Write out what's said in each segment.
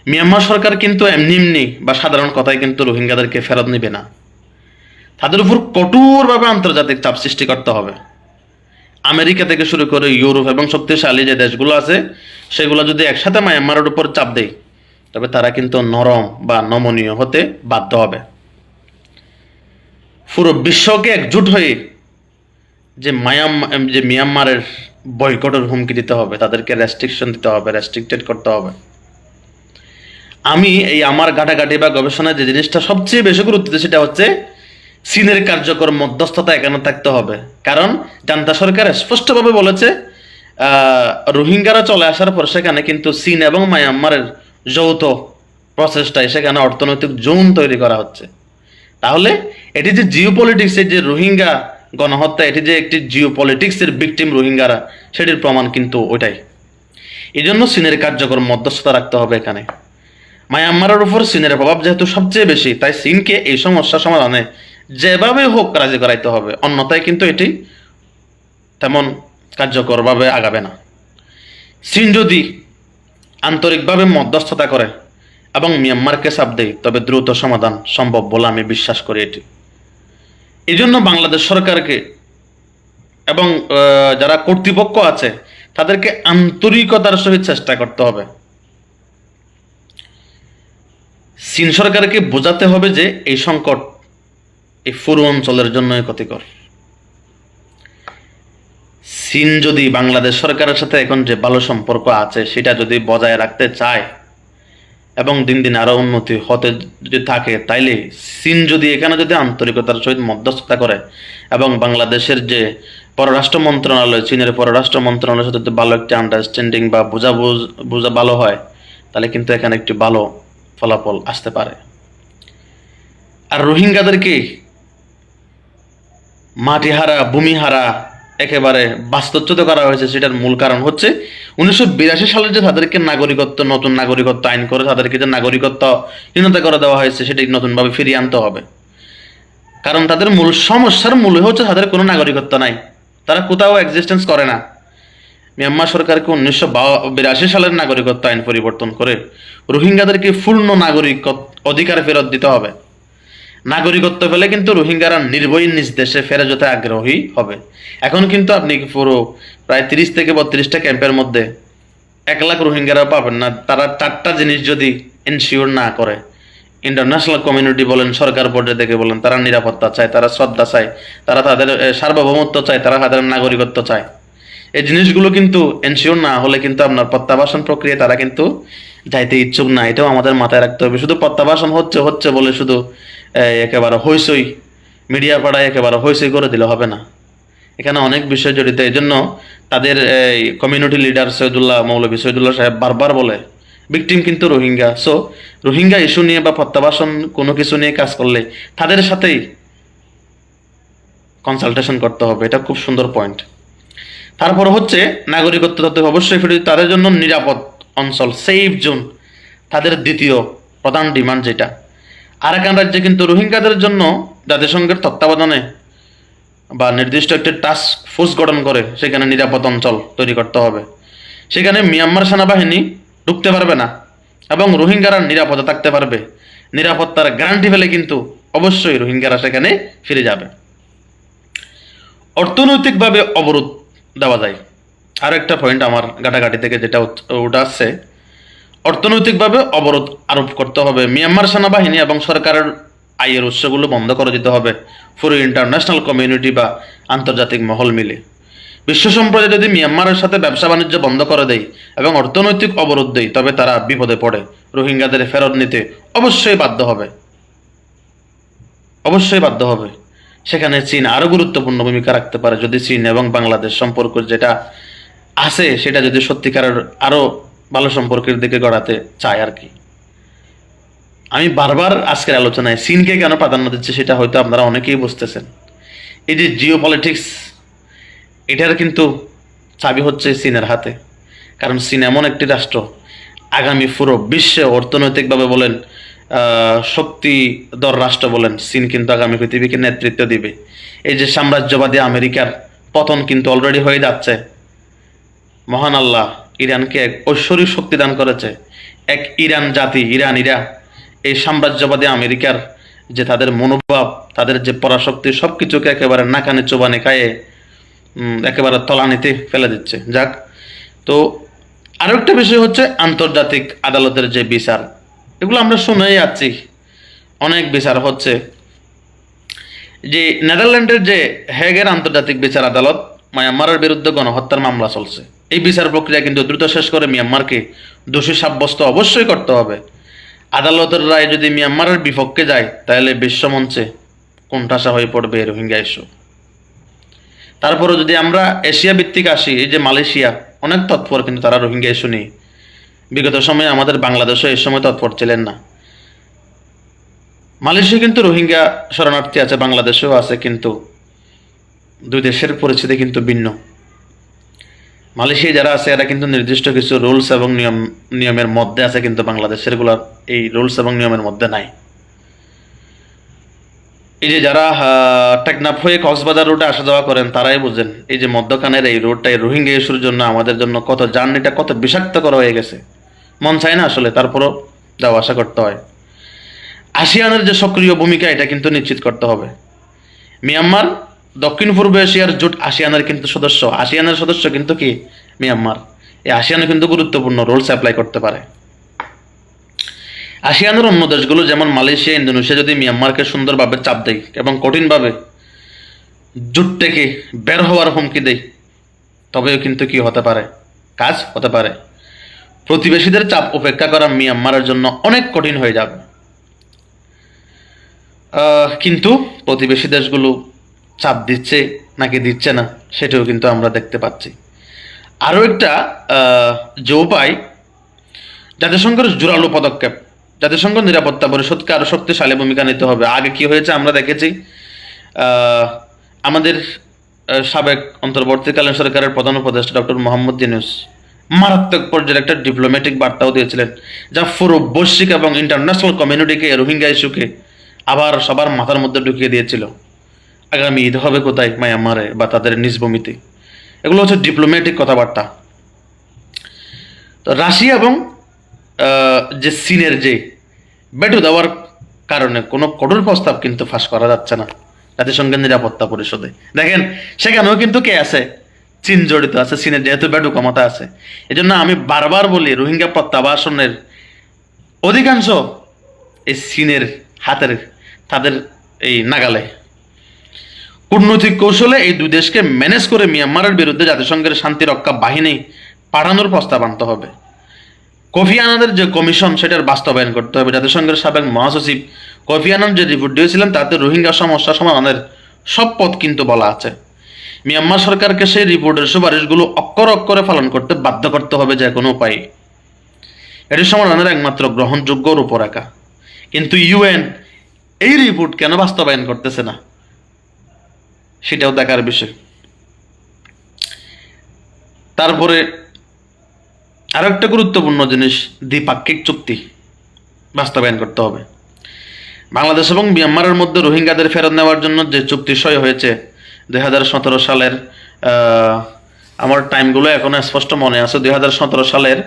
Myanmar সরকার কিন্তু এমনি এমনি বা সাধারণ কথায় কিন্তু রোহিঙ্গাদেরকে ফেরত নেবে না। তাদের উপর কঠোরভাবে আন্তর্জাতিক চাপ সৃষ্টি করতে হবে। আমেরিকা থেকে শুরু করে ইউরোপ এবং শক্তিশালী যে দেশগুলো আছে সেগুলো যদি একসাথে মায়ানমারের উপর চাপ দেয়, তবে তারা কিন্তু নরম বা নমনীয় হতে বাধ্য হবে। পুরো বিশ্বকে একজোট হয়ে যে মিয়ানমারের বয়কটের হুমকি দিতে হবে, তাদেরকে রেস্ট্রিকশন দিতে হবে, রেস্ট্রিক্টেড করতে হবে। আমি এই আমার ঘাটাঘাটি বা গবেষণায় যে জিনিসটা সবচেয়ে বেশি গুরুত্ব দিই সেটা হচ্ছে চীনের কার্যকর মধ্যস্থতা এখানে থাকতে হবে। কারণ জান্তা সরকার স্পষ্টভাবে বলেছে রোহিঙ্গারা চলে আসার পর সেখানে কিন্তু চীন এবং মায়ানমারের যৌথ প্রচেষ্টায় সেখানে অর্থনৈতিক জোন তৈরি করা হচ্ছে। তাহলে এটি যে জিও পলিটিক্সের যে রোহিঙ্গা গণহত্যা, এটি যে একটি জিও পলিটিক্সের ভিকটিম রোহিঙ্গারা, সেটির প্রমাণ কিন্তু ওইটাই। এই জন্য চীনের কার্যকর মধ্যস্থতা রাখতে হবে এখানে। মায়ানমারের উপর চীনের প্রভাব যেহেতু সবচেয়ে বেশি, তাই চীনকে এই সমস্যা সমাধানে যেভাবে হোক রাজি করাইতে হবে, অন্যথায় কিন্তু এটি তেমন কার্যকরভাবে আগাবে না। চীন যদি আন্তরিকভাবে মধ্যস্থতা করে এবং মিয়ানমারকে চাপ দেয়, তবে দ্রুত সমাধান সম্ভব বলে আমি বিশ্বাস করি এটি। এই জন্য বাংলাদেশ সরকারকে এবং যারা কর্তৃপক্ষ আছে তাদেরকে আন্তরিকতার সহিত চেষ্টা করতে হবে। চীন সরকারকে বোঝাতে হবে যে এই সংকট এই পুরো অঞ্চলের জন্যই ক্ষতিকর। চীন যদি বাংলাদেশ সরকারের সাথে এখন যে ভালো সম্পর্ক আছে সেটা যদি বজায় রাখতে চায় এবং দিন দিন আরো উন্নতি হতে যদি থাকে, তাইলে চীন যদি এখানে যদি আন্তরিকতার সহিত মধ্যস্থতা করে এবং বাংলাদেশের যে পররাষ্ট্র মন্ত্রণালয়, চীনের পররাষ্ট্র মন্ত্রণালয়ের সাথে যদি ভালো একটি আন্ডারস্ট্যান্ডিং বা বোঝা ভালো হয়, তাহলে কিন্তু এখানে একটি ভালো ফলাফল আসতে পারে। আর রোহিঙ্গাদেরকে মাটিহারা ভূমিহারা একেবারে বাস্তুচ্যুত করা হয়েছে, সেটার মূল কারণ হচ্ছে 1982 সালে যে তাদেরকে নাগরিকত্ব, নতুন নাগরিকত্ব আইন করে তাদেরকে যে নাগরিকত্বহীনতা করে দেওয়া হয়েছে, সেটি নতুনভাবে ফিরিয়ে আনতে হবে। কারণ তাদের মূল সমস্যার মূল হচ্ছে তাদের কোনো নাগরিকত্ব নাই, তারা কোথাও এক্সিস্টেন্স করে না। মিয়ানমার সরকারকে 1982 সালের নাগরিকত্ব আইন পরিবর্তন করে রোহিঙ্গাদেরকে পূর্ণ নাগরিক অধিকার ফেরত দিতে হবে। নাগরিকত্ব পেলে কিন্তু রোহিঙ্গারা নির্ভয় নিজ দেশে ফেরে যেতে আগ্রহী হবে। এখন কিন্তু আপনি পুরো প্রায় 30 থেকে 32টা ক্যাম্পের মধ্যে 1 লাখ রোহিঙ্গারা পাবেন না। তারা 4টা জিনিস যদি এনশিওর না করে, ইন্টারন্যাশনাল কমিউনিটি বলেন, সরকার পর্যায়ে থেকে বলেন, তারা নিরাপত্তা চায়, তারা শ্রদ্ধা চায়, তারা তাদের সার্বভৌমত্ব চায়, তারা তাদের নাগরিকত্ব চায়। এই জিনিসগুলো কিন্তু এনশিওর না হলে কিন্তু আপনার প্রত্যাবাসন প্রক্রিয়া তারা কিন্তু যাইতে ইচ্ছুক না। এটাও আমাদের মাথায় রাখতে হবে। শুধু প্রত্যাবাসন হচ্ছে হচ্ছে বলে শুধু একেবারে হইচই মিডিয়া পাড়ায় একেবারে হইচই করে দিলে হবে না, এখানে অনেক বিষয় জড়িত। এই জন্য তাদের কমিউনিটি লিডার মৌলভী সৈয়দুল্লাহ সাহেব বারবার বলে ভিকটিম কিন্তু রোহিঙ্গা। সো রোহিঙ্গা ইস্যু নিয়ে বা প্রত্যাবাসন কোনো কিছু নিয়ে কাজ করলে তাদের সাথেই কনসালটেশন করতে হবে। এটা খুব সুন্দর পয়েন্ট। তারপর হচ্ছে নাগরিকত্ব তাতে অবশ্যই ফিরে, তাদের জন্য নিরাপদ অঞ্চল, সেফ জোন তাদের দ্বিতীয় প্রধান ডিমান্ড। যেটা আরাকান রাজ্যে কিন্তু রোহিঙ্গাদের জন্য জাতিসংঘের তত্ত্বাবধানে বা নির্দিষ্ট একটি টাস্ক ফোর্স গঠন করে সেখানে নিরাপদ অঞ্চল তৈরি করতে হবে। সেখানে মিয়ানমার সেনাবাহিনী ঢুকতে পারবে না এবং রোহিঙ্গারা নিরাপদে থাকতে পারবে। নিরাপত্তার গ্যারান্টি পেলে কিন্তু অবশ্যই রোহিঙ্গারা সেখানে ফিরে যাবে। অর্থনৈতিকভাবে অবরোধ দেওয়া যায়, আরো একটা পয়েন্ট আমার ঘাটাঘাটি থেকে যেটা ওটা আসছে। অর্থনৈতিকভাবে অবরোধ আরোপ করতে হবে। মিয়ানমার সেনাবাহিনী এবং সরকারের আয়ের উৎসগুলো বন্ধ করে দিতে হবে পুরো ইন্টারন্যাশনাল কমিউনিটি বা আন্তর্জাতিক মহল মিলে। বিশ্ব সম্প্রদায় যদি মিয়ানমারের সাথে ব্যবসা বাণিজ্য বন্ধ করে দেয় এবং অর্থনৈতিক অবরোধ দেয়, তবে তারা বিপদে পড়ে রোহিঙ্গাদের ফেরত নিতে অবশ্যই বাধ্য হবে, অবশ্যই বাধ্য হবে। সেখানে চীন আরো গুরুত্বপূর্ণ ভূমিকা রাখতে পারে যদি চীন এবং বাংলাদেশ সম্পর্ক যেটা আছে সেটা যদি সত্যিকারের আরো ভালো সম্পর্কের দিকে গড়াতে চায় আর কি। আমি বারবার আজকের আলোচনায় চীনকে কেন প্রাধান্য দিচ্ছি সেটা হয়তো আপনারা অনেকেই বুঝতেছেন। এই যে জিও পলিটিক্স, এটার কিন্তু চাবি হচ্ছে চীনের হাতে। কারণ চীন এমন একটি রাষ্ট্র, আগামী পুরো বিশ্বে অর্থনৈতিকভাবে বলেন, শক্তিধর রাষ্ট্র বলেন, চীন কিন্তু আগামী পৃথিবীকে নেতৃত্ব দিবে। এই যে সাম্রাজ্যবাদী আমেরিকার পতন কিন্তু অলরেডি হয়ে যাচ্ছে। মহান আল্লাহ ইরানকে এক ঐশ্বরিক শক্তি দান করেছে, এক ইরান জাতি, ইরানিরা এই সাম্রাজ্যবাদী আমেরিকার যে তাদের মনোভাব, তাদের যে পরাশক্তি, সব কিছুকে একেবারে নাকানি চোবানি খায়ে একেবারে তলানিতে ফেলে দিচ্ছে। যাক, তো আরো একটা বিষয় হচ্ছে আন্তর্জাতিক আদালতের যে বিচার, এগুলো আমরা শুনেই যাচ্ছি, অনেক বিচার হচ্ছে। যে নেদারল্যান্ডের যে হেগের আন্তর্জাতিক বিচার আদালত, মায়ানমারের বিরুদ্ধে গণহত্যার মামলা চলছে। এই বিচার প্রক্রিয়া কিন্তু দ্রুত শেষ করে মিয়ানমারকে দোষী সাব্যস্ত অবশ্যই করতে হবে। আদালতের রায় যদি মিয়ানমারের বিপক্ষে যায়, তাহলে বিশ্বমঞ্চে কোণঠাসা হয়ে পড়বে রোহিঙ্গা ইস্যু। তারপরে যদি আমরা এশিয়া ভিত্তিক আসি, এই যে মালয়েশিয়া অনেক তৎপর, কিন্তু তারা রোহিঙ্গা ইস্যু নিয়ে বিগত সময়ে আমাদের বাংলাদেশও এই সময় তৎপর ছিলেন না। মালয়েশিয়া কিন্তু রোহিঙ্গা শরণার্থী আছে, বাংলাদেশেও আছে, কিন্তু দুই দেশের পরিস্থিতি কিন্তু ভিন্ন। মালয়েশিয়া যারা আছে এরা কিন্তু নির্দিষ্ট কিছু রুলস এবং নিয়মের মধ্যে আছে, কিন্তু বাংলাদেশের গুলার এই রুলস এবং নিয়মের মধ্যে নাই। এই যে যারা টেকনাফ হয়ে কক্সবাজার রুটে আসা যাওয়া করেন, তারাই বুঝেন এই যে মধ্যখানের এই রোডটা রোহিঙ্গা ইস্যুর জন্য আমাদের জন্য কত জার্নিটা কত বিষাক্তকর হয়ে গেছে। মন চায় না আসলে, তারপরও যাওয়া আসা করতে হয়। আসিয়ানের যে সক্রিয় ভূমিকা, এটা কিন্তু নিশ্চিত করতে হবে। মিয়ানমার দক্ষিণ পূর্ব এশিয়ার জোট আসিয়ানের কিন্তু সদস্য, আসিয়ানের সদস্য কিন্তু কি মিয়ানমার। এই আসিয়ানে কিন্তু গুরুত্বপূর্ণ রোলস অ্যাপ্লাই করতে পারে। আসিয়ানের অন্য দেশগুলো যেমন মালয়েশিয়া, ইন্দোনেশিয়া যদি মিয়ানমারকে সুন্দরভাবে চাপ দেয় এবং কঠিনভাবে জোট থেকে বের হওয়ার হুমকি দেয়, তবেও কিন্তু কি হতে পারে, কাজ হতে পারে। প্রতিবেশীদের চাপ উপেক্ষা করা মিয়ানমারের জন্য অনেক কঠিন হয়ে যাবে। কিন্তু প্রতিবেশী দেশগুলো চাপ দিচ্ছে নাকি দিচ্ছে না, সেটাও কিন্তু আমরা দেখতে পাচ্ছি। আরও একটা যে উপায়, জাতিসংঘের জোরালো পদক্ষেপ, জাতিসংঘ নিরাপত্তা পরিষদকে আরও শক্তিশালী ভূমিকা নিতে হবে। আগে কি হয়েছে আমরা দেখেছি, আমাদের সাবেক অন্তর্বর্তীকালীন সরকারের প্রধান উপদেষ্টা ডক্টর মোহাম্মদ ইউনূস মারাত্মক পর্যায়ের একটা ডিপ্লোম্যাটিক বার্তাও দিয়েছিলেন, যা পুরো বৈশ্বিক এবং ইন্টারন্যাশনাল কমিউনিটিকে রোহিঙ্গা ইস্যুকে আবার সবার মাথার মধ্যে ঢুকিয়ে দিয়েছিল। আগামী ঈদ হবে কোথায়, মায়ানমারে বা তাদের নিজ ভূমিতে। এগুলো হচ্ছে ডিপ্লোম্যাটিক কথাবার্তা। তো রাশিয়া এবং যে চীনের যে বেটু দেওয়ার কারণে কোনো কঠোর প্রস্তাব কিন্তু ফাঁস করা যাচ্ছে না জাতিসংঘের নিরাপত্তা পরিষদে। দেখেন, সেখানেও কিন্তু কে আছে, চীন জড়িত আছে, চীনের যেহেতু বেটু ক্ষমতা আছে। এই জন্য আমি বারবার বলি, রোহিঙ্গা প্রত্যাবাসনের অধিকাংশ এই চীনের হাতের, তাদের এই নাগালে। কূটনৈতিক কৌশলে এই দুই দেশকে ম্যানেজ করে মিয়ানমারের বিরুদ্ধে জাতিসংঘের শান্তিরক্ষা বাহিনী পাঠানোর প্রস্তাব আনতে হবে। কোফি আনানের যে কমিশন, সেটার বাস্তবায়ন করতে হবে। জাতিসংঘের সাবেক মহাসচিব কোফি আনান যে রিপোর্ট দিয়েছিলেন, তাতে রোহিঙ্গা সমস্যা সমাধানের সব পথ কিন্তু বলা আছে। মিয়ানমার সরকারকে সেই রিপোর্টের সুপারিশগুলো অক্ষরে অক্ষরে পালন করতে বাধ্য করতে হবে যে কোনো উপায়ে। এটি সমাধানের একমাত্র গ্রহণযোগ্য রূপরেখা। কিন্তু ইউএন এই রিপোর্ট কেন বাস্তবায়ন করতেছে না, সেটাও দেখার বিষয়। তারপরে আরো একটা গুরুত্বপূর্ণ জিনিস, দ্বিপাক্ষিক চুক্তি বাস্তবায়ন করতে হবে। বাংলাদেশ এবং মিয়ানমারের মধ্যে রোহিঙ্গাদের ফেরত নেওয়ার জন্য যে চুক্তি সই হয়েছে 2017 সালের, আমার টাইমগুলো এখনো স্পষ্ট মনে আছে, 2017 সালের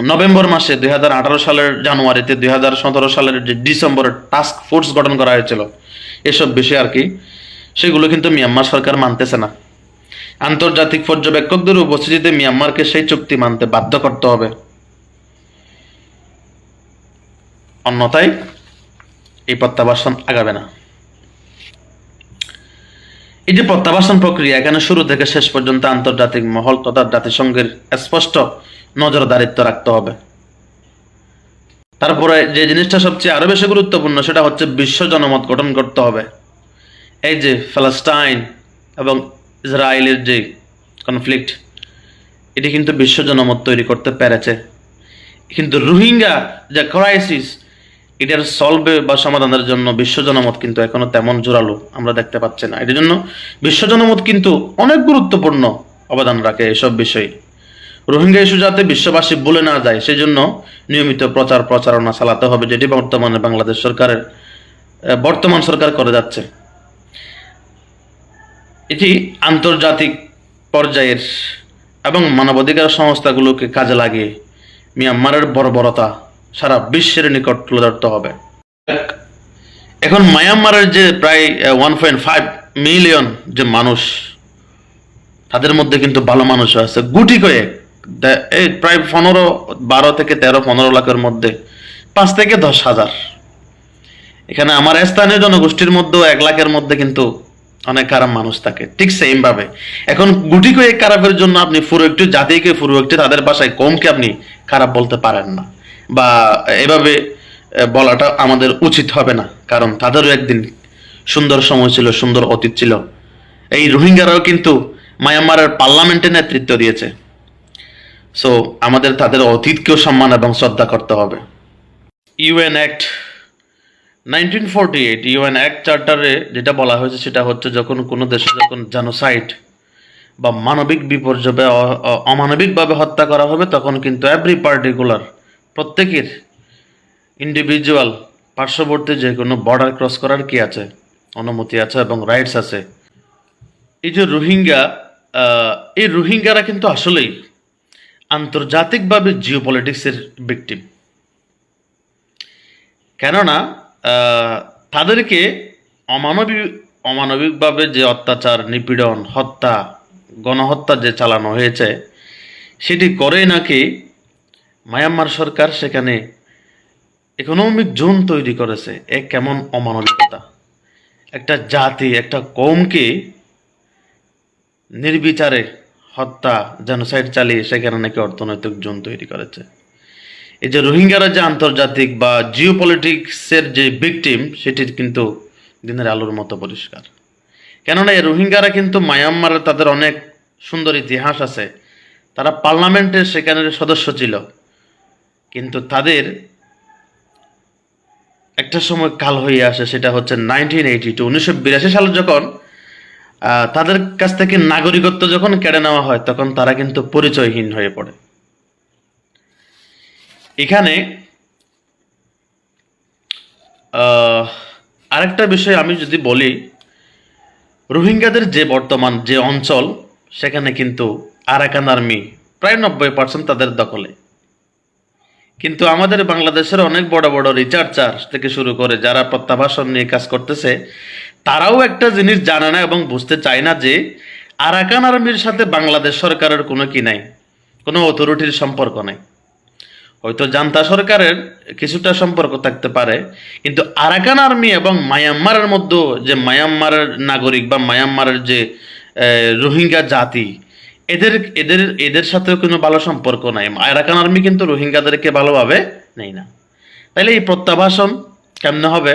নভেম্বর মাসে, 2018 সালের জানুয়ারিতে, 2017 সালের যে ডিসেম্বরে টাস্ক ফোর্স গঠন করা হয়েছিল, এসব বিষয় আর কি, সেগুলো কিন্তু মিয়ানমার সরকার মানতেছে না। আন্তর্জাতিক পর্যবেক্ষকদের উপস্থিতিতে মিয়ানমারকে সেই চুক্তি মানতে বাধ্য করতে হবে, অন্যথায় এই প্রত্যাবাসন আগাবে না। এই যে প্রত্যাবাসন প্রক্রিয়া, এখানে শুরু থেকে শেষ পর্যন্ত আন্তর্জাতিক মহল তথা জাতিসংঘের স্পষ্ট নজরদারিত্ব রাখতে হবে। তারপরে যে জিনিসটা সবচেয়ে আরো বেশি গুরুত্বপূর্ণ, সেটা হচ্ছে বিশ্ব জনমত গঠন করতে হবে। এই যে প্যালেস্টাইন এবং ইসরায়েলের যে কনফ্লিক্ট, এটি কিন্তু বিশ্ব জনমত তৈরি করতে পেরেছে, কিন্তু রোহিঙ্গা যে ক্রাইসিস, এটার সলভে বা সমাধানের জন্য বিশ্ব জনমত কিন্তু এখনো তেমন জোরালো আমরা দেখতে পাচ্ছি না। এটার জন্য বিশ্ব জনমত কিন্তু অনেক গুরুত্বপূর্ণ অবদান রাখে এসব বিষয়ে। রোহিঙ্গা ইস্যু যাতে বিশ্ববাসী ভুলে না যায়, সেই জন্য নিয়মিত প্রচারণা চালাতে হবে, যেটি বর্তমানে বাংলাদেশ সরকারের বর্তমান সরকার করে যাচ্ছে। এটি আন্তর্জাতিক পর্যায়ের এবং মানবাধিকার সংস্থাগুলোকে কাজে লাগিয়ে মিয়ানমারের বর্বরতা সারা বিশ্বের নিকট তুলে ধরতে হবে। এখন মায়ানমারের যে প্রায় 1.5 মিলিয়ন যে মানুষ, তাদের মধ্যে কিন্তু ভালো মানুষও আছে গুটি কয়েক, এই প্রায় 12 থেকে 13-15 লাখের মধ্যে 5 থেকে 10 হাজার। এখানে আমার স্থানীয় জনগোষ্ঠীর মধ্যেও 1 লাখের মধ্যে কিন্তু অনেক খারাপ মানুষ থাকে, ঠিক সেম ভাবে। এখন গুটি কয়েক খারাপের জন্য আপনি পুরো একটু জাতিকে, পুরো একটু তাদের ভাষায় কমকে আপনি খারাপ বলতে পারেন না, বা এভাবে বলাটা আমাদের উচিত হবে না, কারণ তাদেরও একদিন সুন্দর সময় ছিল, সুন্দর অতীত ছিল। এই রোহিঙ্গারাও কিন্তু মায়ানমারের পার্লামেন্টে নেতৃত্ব দিয়েছে। সো আমাদের তাদের অতীতকেও সম্মান এবং শ্রদ্ধা করতে হবে। ইউএন অ্যাক্ট 1948, ইউএন অ্যাক্ট চার্টারে যেটা বলা হয়েছে সেটা হচ্ছে, যখন কোনো দেশে যখন জেনোসাইড বা মানবিক বিপর্যয় বা অমানবিকভাবে হত্যা করা হবে, তখন কিন্তু এভরি পার্টিকুলার, প্রত্যেকের ইন্ডিভিজুয়াল পার্শ্ববর্তী যে কোনো বর্ডার ক্রস করার কি আছে, অনুমতি আছে এবং রাইটস আছে। এই যে রোহিঙ্গা, এই রোহিঙ্গারা কিন্তু আসলেই আন্তর্জাতিকভাবে জিওপলিটিক্সের ভিকটিম। কেননা তাদেরকে অমানবিকভাবে যে অত্যাচার, নিপীড়ন, হত্যা, গণহত্যা যে চালানো হয়েছে, সেটি করে নাকি মায়ানমার সরকার সেখানে ইকোনমিক জোন তৈরি করেছে। এ কেমন অমানবিকতা! একটা জাতি, একটা কওমকে নির্বিচারে হত্যা, জেনোসাইড চালিয়ে সেখানে নাকি অর্থনৈতিক জোন তৈরি করেছে। এই যে রোহিঙ্গারা যে আন্তর্জাতিক বা জিওপলিটিক্সের যে ভিকটিম, সেটি কিন্তু দিনের আলোর মতো পরিষ্কার। কেননা এই রোহিঙ্গারা কিন্তু মায়ানমারে তাদের অনেক সুন্দর ইতিহাস আছে। তারা পার্লামেন্টের সেখানের সদস্য ছিল, কিন্তু তাদের একটা সময় কাল হয়ে আসে, সেটা হচ্ছে 1982 সালে, যখন তাদের কাছ থেকে নাগরিকত্ব যখন কেড়ে নেওয়া হয়, তখন তারা কিন্তু পরিচয়হীন হয়ে পড়ে। এখানে আরেকটা বিষয় আমি যদি বলি, রোহিঙ্গাদের যে বর্তমান যে অঞ্চল, সেখানে কিন্তু আরাকান আর্মি প্রায় 90% তাদের দখলে। কিন্তু আমাদের বাংলাদেশের অনেক বড় বড় রিসার্চার থেকে শুরু করে যারা প্রত্যাবাসন নিয়ে কাজ করতেছে, তারাও একটা জিনিস জানে না এবং বুঝতে চায় না যে আরাকান আর্মির সাথে বাংলাদেশ সরকারের কোনো কি নাই, কোনো অথরিটির সম্পর্ক নাই। হয়তো জান্তা সরকারের কিছুটা সম্পর্ক থাকতে পারে, কিন্তু আরাকান আর্মি এবং মায়ানমারের মধ্যে যে মায়ানমারের নাগরিক বা মায়ানমারের যে রোহিঙ্গা জাতি, এদের এদের এদের সাথেও কোনো ভালো সম্পর্ক নাই। আরাকান আর্মি কিন্তু রোহিঙ্গাদেরকে ভালোভাবে নেই না। তাইলে এই প্রত্যাবাসন কেমনে হবে?